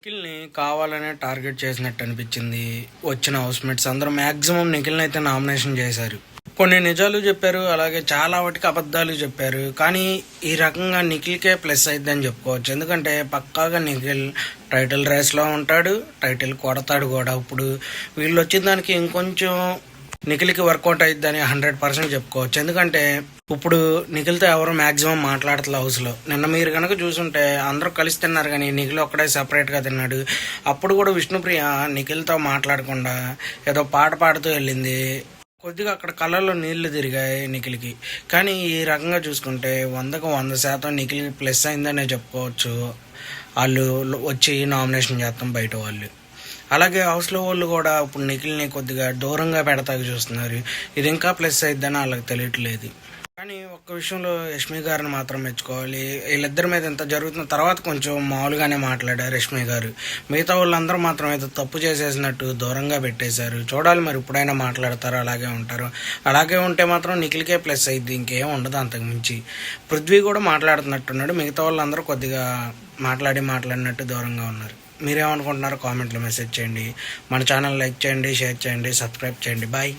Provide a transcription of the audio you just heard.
నిఖిల్ని కావాలనే టార్గెట్ చేసినట్టు అనిపించింది. వచ్చిన హౌస్మేట్స్ అందరూ మ్యాక్సిమం నిఖిల్ని అయితే నామినేషన్ చేశారు. కొన్ని నిజాలు చెప్పారు, అలాగే చాలా వాటికి అబద్ధాలు చెప్పారు. కానీ ఈ రకంగా నిఖిల్కే ప్లస్ అయిద్దని చెప్పుకోవచ్చు. ఎందుకంటే పక్కాగా నిఖిల్ టైటిల్ రేస్లో ఉంటాడు, టైటిల్ కొడతాడు కూడా. ఇప్పుడు వీళ్ళు వచ్చిన దానికి ఇంకొంచెం నిఖిల్కి వర్కౌట్ అయిద్దని 100% చెప్పుకోవచ్చు. ఎందుకంటే ఇప్పుడు నిఖిల్తో ఎవరు మ్యాక్సిమం మాట్లాడతలే హౌస్లో. నిన్న మీరు కనుక చూసుంటే అందరూ కలిసి తిన్నారు, కానీ నిఖిల్ ఒక్కడే సపరేట్గా తిన్నాడు. అప్పుడు కూడా విష్ణుప్రియ నిఖిల్తో మాట్లాడకుండా ఏదో పాట పాడుతూ వెళ్ళింది. కొద్దిగా అక్కడ కళ్ళల్లో నీళ్లు తిరిగాయి నిఖిల్కి. కానీ ఈ రకంగా చూసుకుంటే 100కు 100% నిఖిల్కి ప్లస్ అయిందనే చెప్పుకోవచ్చు. వాళ్ళు వచ్చి నామినేషన్ చేస్తాం బయట వాళ్ళు. అలాగే హౌస్లో వాళ్ళు కూడా ఇప్పుడు నిఖిల్ని కొద్దిగా దూరంగా పెడతాకి చూస్తున్నారు. ఇది ఇంకా ప్లస్ అయిద్దని వాళ్ళకి తెలియట్లేదు. కానీ ఒక్క విషయంలో యష్మి గారిని మాత్రం మెచ్చుకోవాలి. వీళ్ళిద్దరి మీద ఎంత జరుగుతున్న తర్వాత కొంచెం మామూలుగానే మాట్లాడారు యష్మి గారు. మిగతా వాళ్ళందరూ మాత్రం ఏదో తప్పు చేసేసినట్టు దూరంగా పెట్టేశారు. చూడాలి మరి ఇప్పుడైనా మాట్లాడతారు, అలాగే ఉంటారు. అలాగే ఉంటే మాత్రం నిఖిల్కే ప్లస్ అయింది, ఇంకేం ఉండదు అంతకుమించి. పృథ్వీ కూడా మాట్లాడుతున్నట్టున్నాడు. మిగతా వాళ్ళందరూ కొద్దిగా మాట్లాడినట్టు దూరంగా ఉన్నారు. మీరేమనుకుంటున్నారో కామెంట్లో మెసేజ్ చేయండి. మన ఛానల్ లైక్ చేయండి, షేర్ చేయండి, సబ్స్క్రైబ్ చేయండి. బాయ్.